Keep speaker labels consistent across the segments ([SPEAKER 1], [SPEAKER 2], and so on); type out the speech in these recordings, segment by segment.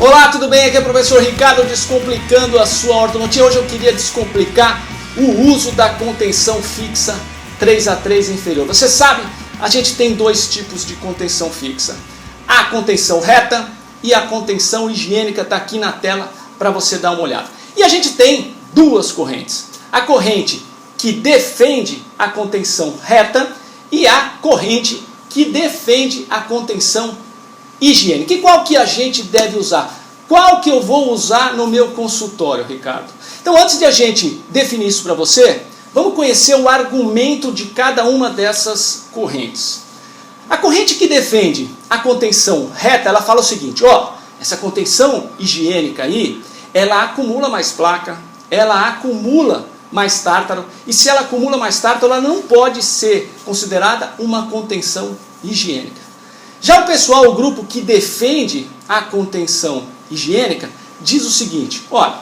[SPEAKER 1] Olá, tudo bem? Aqui é o professor Ricardo descomplicando a sua ortodontia. Hoje eu queria descomplicar o uso da contenção fixa 3A3 inferior. Você sabe, a gente tem dois tipos de contenção fixa. A contenção reta e a contenção higiênica, está aqui na tela para você dar uma olhada. E a gente tem duas correntes. A corrente que defende a contenção reta e a corrente que defende a contenção higiênica. E qual que a gente deve usar? Qual que eu vou usar no meu consultório, Ricardo? Então, antes de a gente definir isso para você, vamos conhecer o argumento de cada uma dessas correntes. A corrente que defende a contenção reta, ela fala o seguinte, ó, essa contenção higiênica aí, ela acumula mais placa, ela acumula mais tártaro, e se ela acumula mais tártaro, ela não pode ser considerada uma contenção higiênica. Já o pessoal, o grupo que defende a contenção higiênica, diz o seguinte, olha,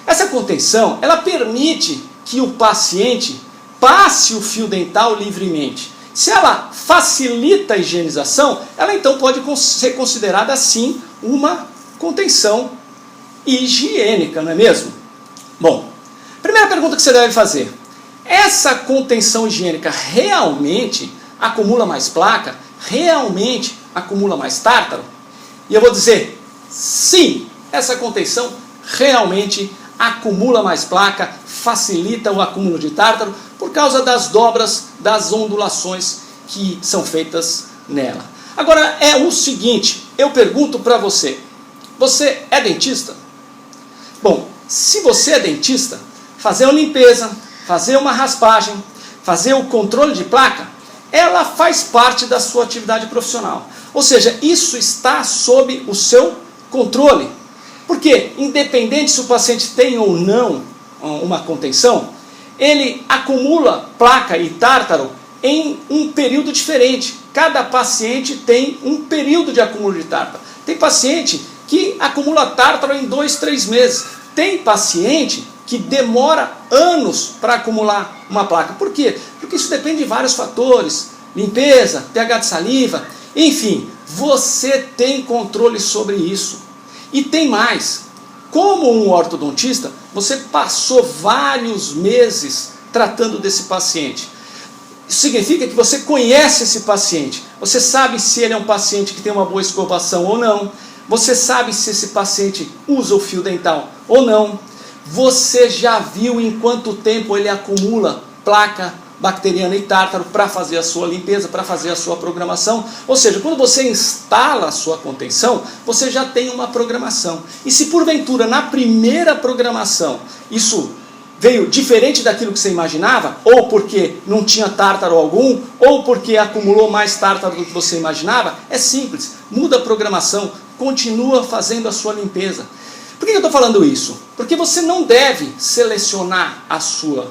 [SPEAKER 1] essa contenção, ela permite que o paciente passe o fio dental livremente. Se ela facilita a higienização, ela então pode ser considerada assim uma contenção higiênica, não é mesmo? Bom, primeira pergunta que você deve fazer, essa contenção higiênica realmente acumula mais placa? Realmente acumula mais tártaro? E eu vou dizer, sim, essa contenção realmente acumula mais placa, facilita o acúmulo de tártaro por causa das dobras, das ondulações que são feitas nela. Agora é o seguinte, eu pergunto para você, você é dentista? Bom, se você é dentista, fazer uma limpeza, fazer uma raspagem, fazer o controle de placa, ela faz parte da sua atividade profissional. Ou seja, isso está sob o seu controle. Porque, independente se o paciente tem ou não uma contenção, ele acumula placa e tártaro em um período diferente. Cada paciente tem um período de acúmulo de tártaro. Tem paciente que acumula tártaro em 2, 3 meses. Tem paciente que demora anos para acumular uma placa. Por quê? Porque isso depende de vários fatores. Limpeza, pH de saliva, enfim, você tem controle sobre isso. E tem mais. Como um ortodontista, você passou vários meses tratando desse paciente. Isso significa que você conhece esse paciente. Você sabe se ele é um paciente que tem uma boa escovação ou não. Você sabe se esse paciente usa o fio dental ou não. Você já viu em quanto tempo ele acumula placa bacteriana e tártaro para fazer a sua limpeza, para fazer a sua programação. Ou seja, quando você instala a sua contenção, você já tem uma programação. E se porventura na primeira programação isso veio diferente daquilo que você imaginava, ou porque não tinha tártaro algum, ou porque acumulou mais tártaro do que você imaginava, é simples, muda a programação, continua fazendo a sua limpeza. Por que eu estou falando isso? Porque você não deve selecionar a sua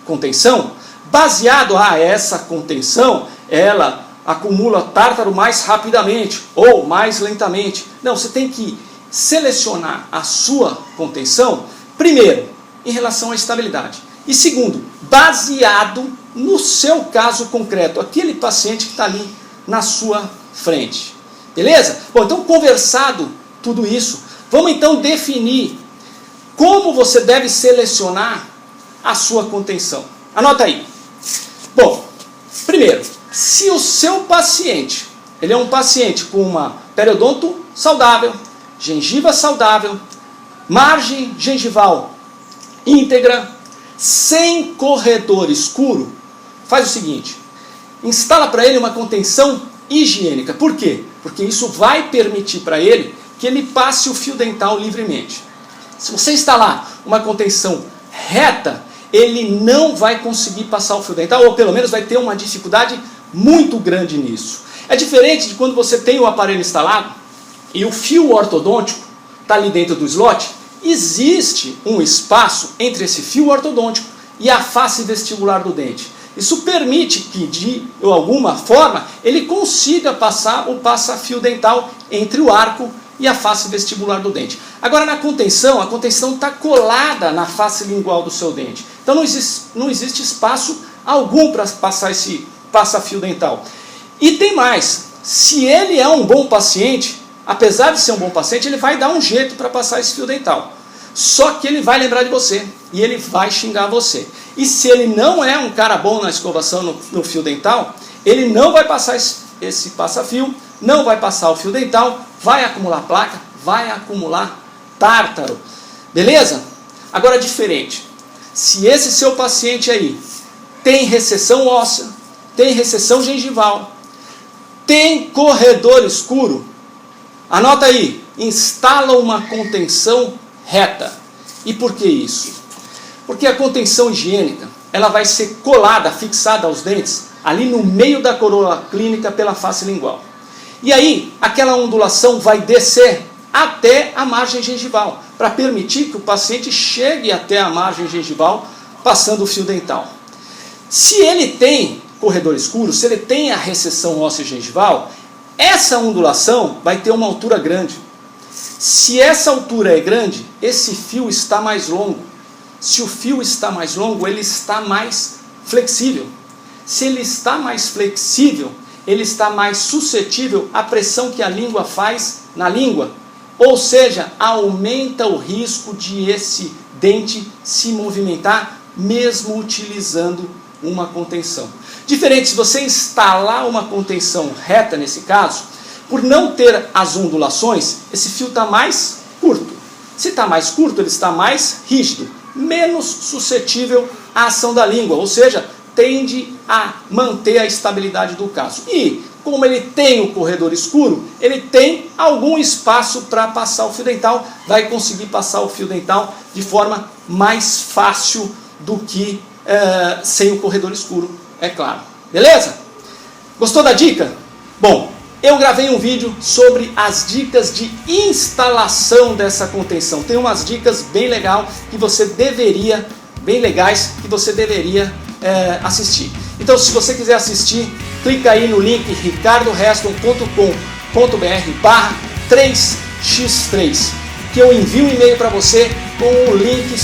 [SPEAKER 1] contenção baseado, essa contenção, ela acumula tártaro mais rapidamente ou mais lentamente. Não, você tem que selecionar a sua contenção, primeiro, em relação à estabilidade. E segundo, baseado no seu caso concreto, aquele paciente que está ali na sua frente. Beleza? Bom, então conversado tudo isso, vamos então definir como você deve selecionar a sua contenção. Anota aí. Bom, primeiro, se o seu paciente, ele é um paciente com uma periodonto saudável, gengiva saudável, margem gengival íntegra, sem corredor escuro, faz o seguinte, instala para ele uma contenção higiênica. Por quê? Porque isso vai permitir para ele que ele passe o fio dental livremente. Se você instalar uma contenção reta, ele não vai conseguir passar o fio dental, ou pelo menos vai ter uma dificuldade muito grande nisso. É diferente de quando você tem o aparelho instalado e o fio ortodôntico está ali dentro do slot, existe um espaço entre esse fio ortodôntico e a face vestibular do dente. Isso permite que, de alguma forma, ele consiga passar o passa-fio dental entre o arco e a face vestibular do dente. Agora, na contenção, a contenção está colada na face lingual do seu dente. Então, não existe espaço algum para passar esse passa-fio dental. E tem mais, se ele é um bom paciente, apesar de ser um bom paciente, ele vai dar um jeito para passar esse fio dental. Só que ele vai lembrar de você e ele vai xingar você. E se ele não é um cara bom na escovação no fio dental, ele não vai passar esse passa-fio, não vai passar o fio dental, vai acumular placa, vai acumular tártaro. Beleza? Agora diferente. Se esse seu paciente aí tem recessão óssea, tem recessão gengival, tem corredor escuro, anota aí, instala uma contenção reta. E por que isso? Porque a contenção higiênica, ela vai ser colada, fixada aos dentes, ali no meio da coroa clínica pela face lingual. E aí, aquela ondulação vai descer até a margem gengival, para permitir que o paciente chegue até a margem gengival, passando o fio dental. Se ele tem corredor escuro, se ele tem a recessão óssea gengival, essa ondulação vai ter uma altura grande. Se essa altura é grande, esse fio está mais longo. Se o fio está mais longo, ele está mais flexível. Se ele está mais flexível, ele está mais suscetível à pressão que a língua faz na língua. Ou seja, aumenta o risco de esse dente se movimentar, mesmo utilizando uma contenção. Diferente, se você instalar uma contenção reta nesse caso, por não ter as ondulações, esse fio está mais curto. Se está mais curto, ele está mais rígido, menos suscetível à ação da língua, ou seja, tende a manter a estabilidade do caso. E, como ele tem o corredor escuro, ele tem algum espaço para passar o fio dental, vai conseguir passar o fio dental de forma mais fácil do que sem o corredor escuro, é claro. Beleza? Gostou da dica? Bom, eu gravei um vídeo sobre as dicas de instalação dessa contenção. Tem umas dicas bem legais que você deveria assistir. Então, se você quiser assistir, clica aí no link ricardoreston.com.br/3x3, que eu envio um e-mail para você com o link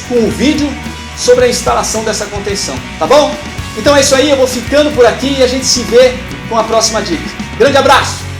[SPEAKER 1] com o vídeo sobre a instalação dessa contenção, tá bom? Então é isso aí, eu vou ficando por aqui e a gente se vê com a próxima dica. Grande abraço!